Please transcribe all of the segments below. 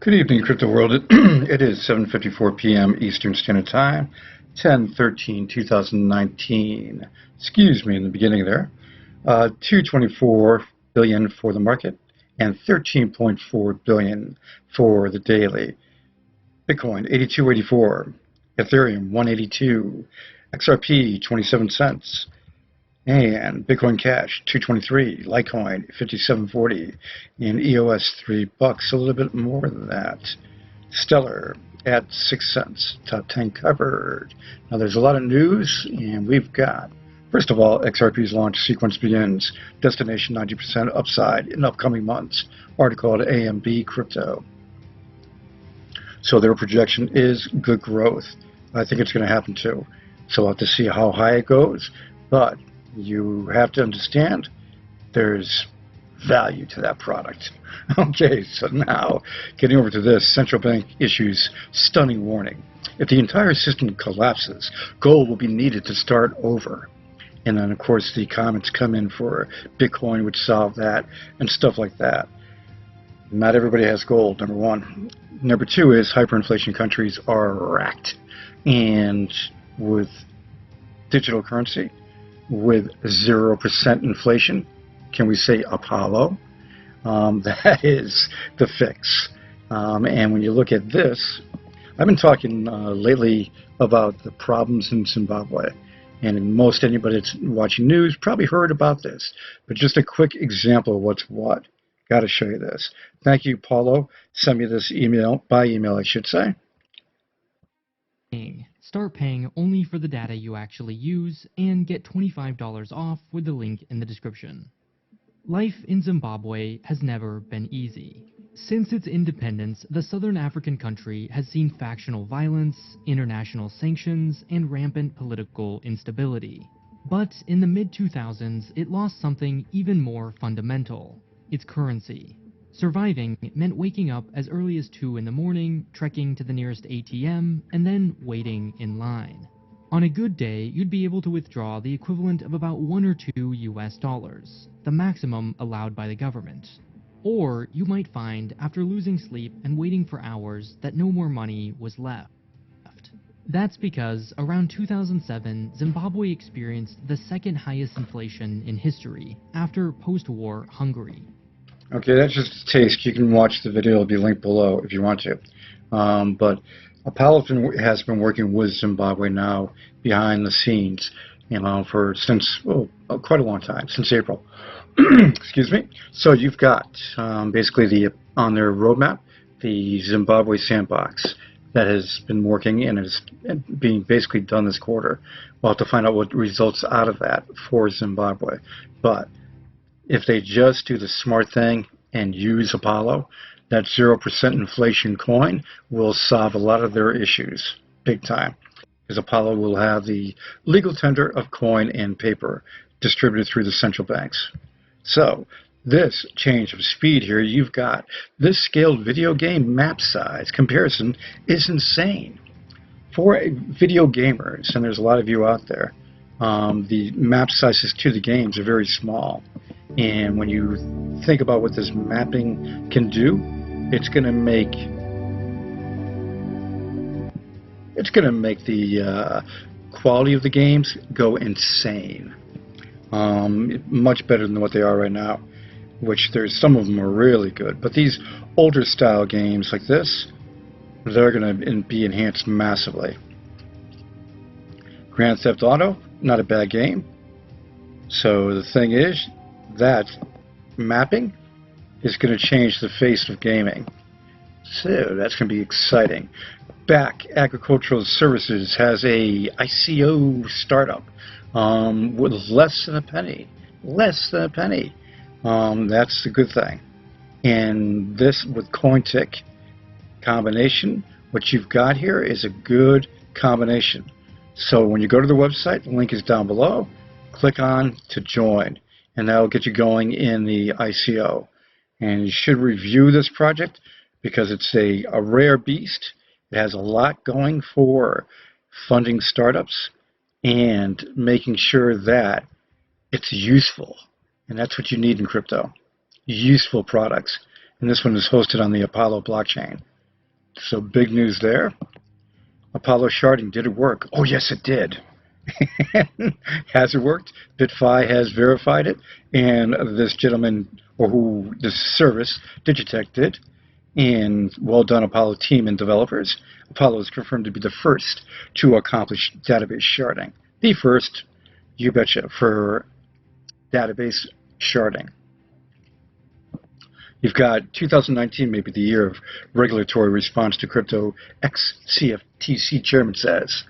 Good evening, crypto world. It is 7:54 p.m. Eastern Standard Time, 10/13/2019. Excuse me in the beginning there. 224 billion for the market and 13.4 billion for the daily. Bitcoin 82.84, Ethereum 182, XRP 27 cents. And Bitcoin Cash, 223, Litecoin, 57.40, and EOS, $3, a little bit more than that. Stellar at 6 cents. Top 10 covered. Now there's a lot of news, and we've got, first of all, XRP's launch sequence begins. Destination 90% upside in upcoming months. Article at AMB Crypto. So their projection is good growth. I think it's going to happen too. So we'll have to see how high it goes, but you have to understand there's value to that product. Okay, so now getting over to this, central bank issues stunning warning. If the entire system collapses, gold will be needed to start over. And then, of course, the comments come in for Bitcoin would solve that and stuff like that. Not everybody has gold, number one. Number two is hyperinflation countries are racked. And with digital currency, with 0% inflation, can we say Apollo? That is the fix. And when you look at this, I've been talking lately about the problems in Zimbabwe. And most anybody that's watching news probably heard about this. But just a quick example of what's what. Got to show you this. Thank you, Paulo. Send me this email, by email I should say. Start paying only for the data you actually use and get $25 off with the link in the description. Life in Zimbabwe has never been easy. Since its independence, the southern African country has seen factional violence, international sanctions, and rampant political instability. But in the mid-2000s, it lost something even more fundamental: its currency. Surviving meant waking up as early as 2 in the morning, trekking to the nearest ATM, and then waiting in line. On a good day, you'd be able to withdraw the equivalent of about $1 or $2 US, the maximum allowed by the government. Or you might find, after losing sleep and waiting for hours, that no more money was left. That's because around 2007, Zimbabwe experienced the second highest inflation in history, after post-war Hungary. Okay, that's just a taste. You can watch the video. It'll be linked below if you want to. But Apollo has been working with Zimbabwe now behind the scenes, since quite a long time, since April. Excuse me. So you've got basically on their roadmap the Zimbabwe sandbox that has been working and is being basically done this quarter. We'll have to find out what results out of that for Zimbabwe, but if they just do the smart thing and use Apollo, that 0% inflation coin will solve a lot of their issues, big time. Because Apollo will have the legal tender of coin and paper distributed through the central banks. So, this change of speed here, you've got this scaled video game map size comparison is insane. For video gamers, and there's a lot of you out there, the map sizes to the games are very small. And when you think about what this mapping can do, it's going to make the quality of the games go insane. Much better than what they are right now, which there's some of them are really good. But these older style games like this, they're going to be enhanced massively. Grand Theft Auto, not a bad game. So the thing is, that mapping is going to change the face of gaming. So that's going to be exciting. BAYK Agricultural Services has a ICO startup with less than a penny. Less than a penny. That's a good thing. And this with CoinTick combination, what you've got here is a good combination. So when you go to the website, the link is down below. Click on to join, and that'll get you going in the ICO. And you should review this project because it's a rare beast. It has a lot going for funding startups and making sure that it's useful. And that's what you need in crypto. Useful products. And this one is hosted on the Apollo blockchain. So big news there. Apollo sharding, did it work? Oh yes, it did. Has it worked? BitBoy has verified it, and this gentleman, or who this service, Digitech, did. And well done, Apollo team and developers. Apollo is confirmed to be the first to accomplish database sharding. The first, you betcha, for database sharding. You've got 2019, maybe the year of regulatory response to crypto, ex-CFTC chairman says.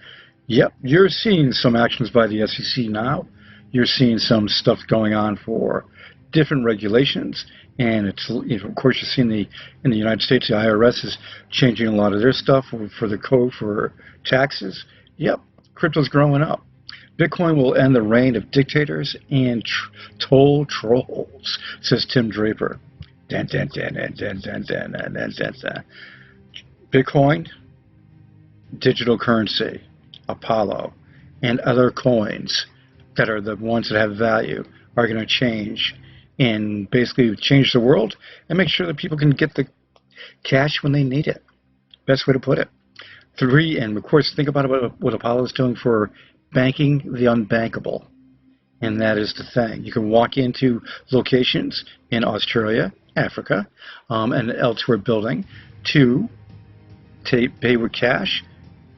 Yep, you're seeing some actions by the SEC now. You're seeing some stuff going on for different regulations, and it's, you know, of course, you're seeing in the United States, the IRS is changing a lot of their stuff for the code for taxes. Yep, crypto's growing up. Bitcoin will end the reign of dictators and toll trolls, says Tim Draper. Dun, dun, dun, dun, dun, dun, dun, dun, dun, dun, dun. Bitcoin, digital currency, Apollo, and other coins that are the ones that have value are going to change and basically change the world and make sure that people can get the cash when they need it. Best way to put it. 3, and of course, think about what Apollo is doing for banking the unbankable. And that is the thing. You can walk into locations in Australia, Africa, and elsewhere building to pay with cash.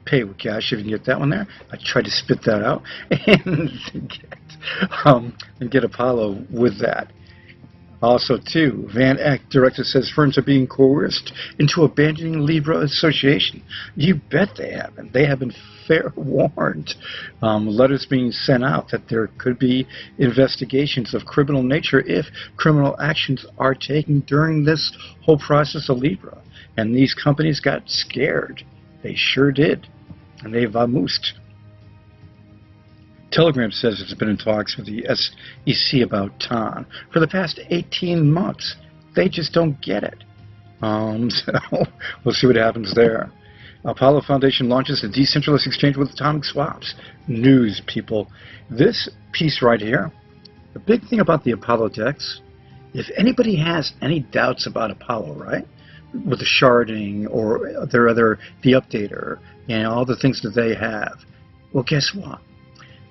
Pay with cash if you can get that one there. I tried to spit that out and get Apollo with that. Also, too, Van Eck director says firms are being coerced into abandoning Libra Association. You bet they haven't. They have been fair warned. Letters being sent out that there could be investigations of criminal nature if criminal actions are taken during this whole process of Libra. And these companies got scared. They sure did. And they've vamoosed. Telegram says it's been in talks with the SEC about TON for the past 18 months. They just don't get it. So we'll see what happens there. Apollo Foundation launches a decentralized exchange with atomic swaps. News, people. This piece right here, the big thing about the Apollo DEX, if anybody has any doubts about Apollo, right, with the sharding or the updater and all the things that they have, well, guess what?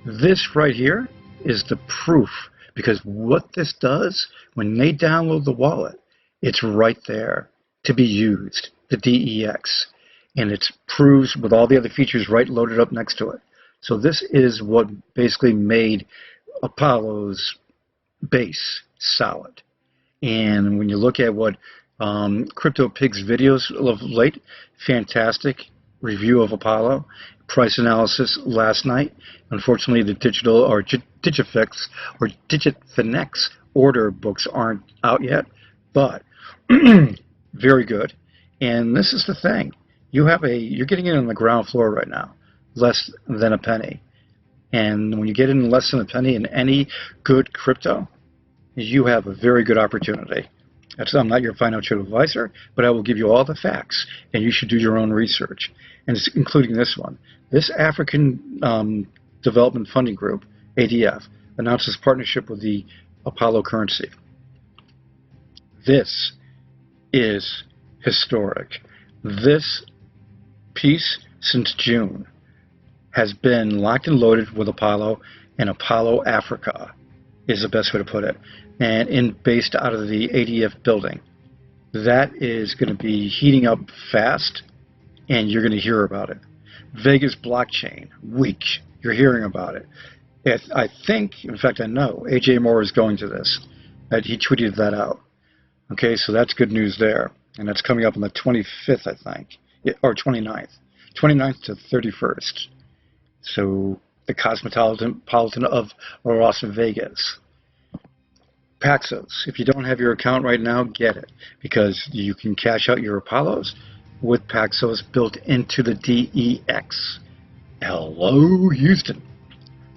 This right here is the proof, because what this does, when they download the wallet, it's right there to be used, the DEX, and it proves with all the other features right loaded up next to it. So this is what basically made Apollo's base solid. And when you look at what CryptoPig's videos of late, fantastic review of Apollo, price analysis last night. Unfortunately, the digital or Digifix or Digitfinex order books aren't out yet, but very good. And this is the thing. You're getting it on the ground floor right now, less than a penny. And when you get in less than a penny in any good crypto, you have a very good opportunity. I'm not your financial advisor, but I will give you all the facts, and you should do your own research, and it's including this one. This African Development Funding Group, ADF, announces partnership with the Apollo currency. This is historic. This piece, since June, has been locked and loaded with Apollo, and Apollo Africa is the best way to put it, and based out of the ADF building. That is going to be heating up fast, and you're going to hear about it. Vegas blockchain, WIKI, you're hearing about it. I think, in fact I know, AJ Moore is going to this. He tweeted that out. Okay, so that's good news there. And that's coming up on the 25th, I think, or 29th. 29th to 31st. So the Cosmopolitan of Las Vegas. Paxos. If you don't have your account right now, get it, because you can cash out your Apollos with Paxos built into the DEX. Hello, Houston.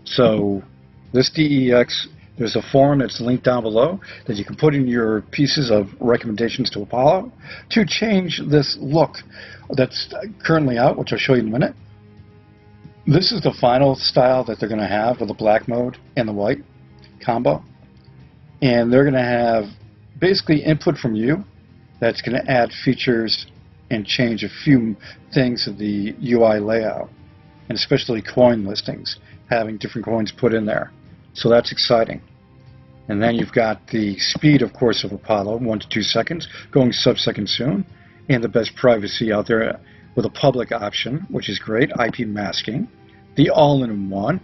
So this DEX, there's a forum that's linked down below that you can put in your pieces of recommendations to Apollo to change this look that's currently out, which I'll show you in a minute. This is the final style that they're going to have with the black mode and the white combo. And they're going to have basically input from you that's going to add features and change a few things of the UI layout, and especially coin listings, having different coins put in there. So that's exciting. And then you've got the speed, of course, of Apollo, 1 to 2 seconds, going sub-second soon, and the best privacy out there with a public option, which is great, IP masking, the all-in-one.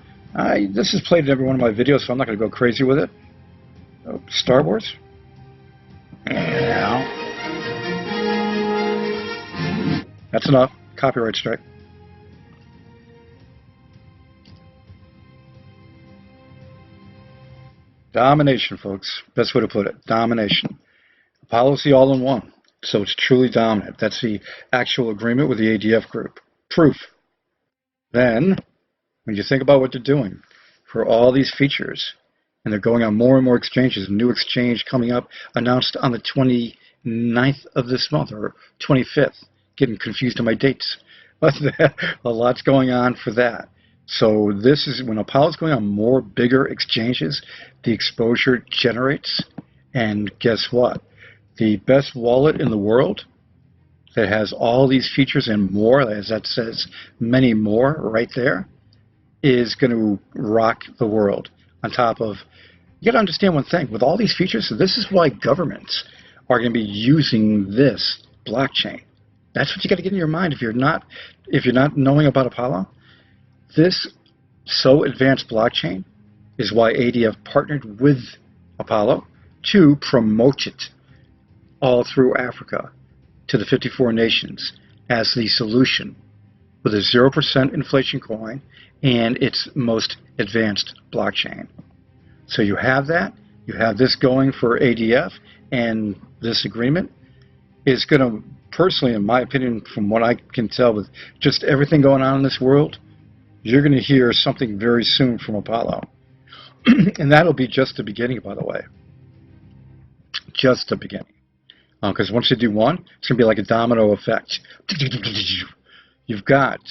This is played in every one of my videos, so I'm not going to go crazy with it. Star Wars? Yeah. That's enough. Copyright strike. Domination, folks. Best way to put it. Domination. Apollo's the all-in-one, so it's truly dominant. That's the actual agreement with the ADF group. Proof. Then, when you think about what they're doing for all these features, and they're going on more and more exchanges, a new exchange coming up, announced on the 29th of this month, or 25th. Getting confused on my dates. But a lot's going on for that. So this is, when Apollo's going on more bigger exchanges, the exposure generates, and guess what? The best wallet in the world that has all these features and more, as that says, many more right there, is going to rock the world. On top of, you got to understand one thing, with all these features, this is why governments are going to be using this blockchain. That's what you got to get in your mind if you're not knowing about Apollo. This so advanced blockchain is why ADF partnered with Apollo to promote it all through Africa to the 54 nations as the solution with a 0% inflation coin and its most advanced blockchain. So you have that. You have this going for ADF, and this agreement is going to, personally, in my opinion, from what I can tell with just everything going on in this world, you're going to hear something very soon from Apollo. And that'll be just the beginning, by the way. Just the beginning. Because once you do one, it's going to be like a domino effect. You've got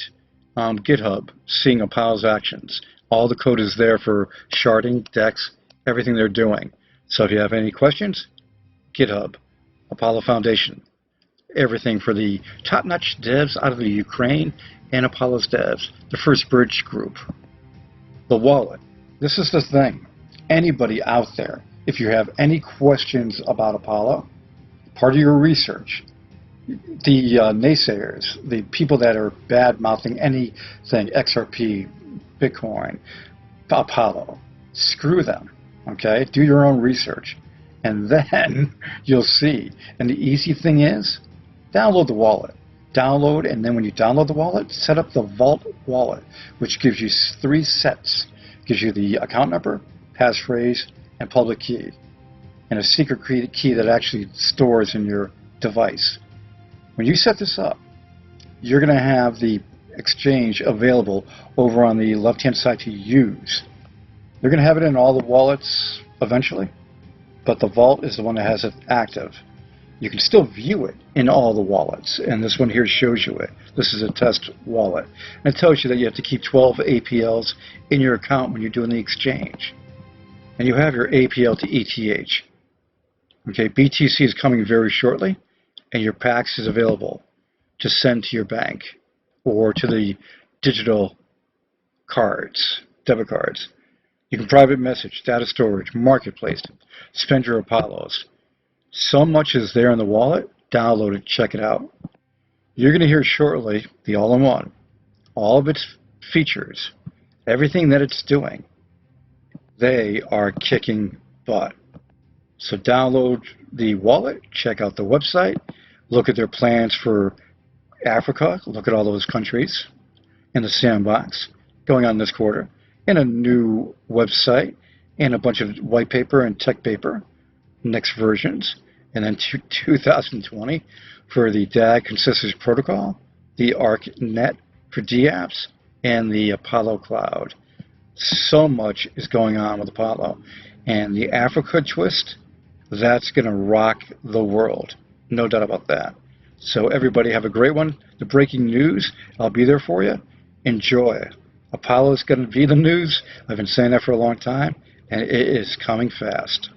GitHub seeing Apollo's actions. All the code is there for sharding, DEX, everything they're doing. So if you have any questions, GitHub, Apollo Foundation. Everything for the top-notch devs out of the Ukraine and Apollo's devs. The First Bridge group. The wallet. This is the thing. Anybody out there, if you have any questions about Apollo, part of your research, the naysayers, the people that are bad-mouthing anything, XRP, Bitcoin, Apollo, screw them, okay? Do your own research, and then you'll see. And the easy thing is, download the wallet. Download, and then when you download the wallet, set up the Vault wallet, which gives you 3 sets. Gives you the account number, passphrase, and public key. And a secret key that actually stores in your device. When you set this up, you're going to have the exchange available over on the left-hand side to use. They're going to have it in all the wallets eventually, but the Vault is the one that has it active. You can still view it in all the wallets, and this one here shows you it. This is a test wallet. And it tells you that you have to keep 12 APLs in your account when you're doing the exchange. And you have your APL to ETH. Okay, BTC is coming very shortly, and your PAX is available to send to your bank or to the digital cards, debit cards. You can private message, data storage, marketplace, spend your Apollos. So much is there in the wallet. Download it, check it out. You're going to hear shortly the all-in-one, all of its features, everything that it's doing. They are kicking butt. So download the wallet, check out the website, look at their plans for Africa, look at all those countries in the sandbox going on this quarter, and a new website, and a bunch of white paper and tech paper, next versions, and then 2020 for the DAG consensus protocol, the ARKNET for DApps, and the Apollo Cloud. So much is going on with Apollo. And the Africa twist, that's going to rock the world. No doubt about that. So everybody have a great one. The breaking news, I'll be there for you. Enjoy. Apollo is going to be the news. I've been saying that for a long time, and it is coming fast.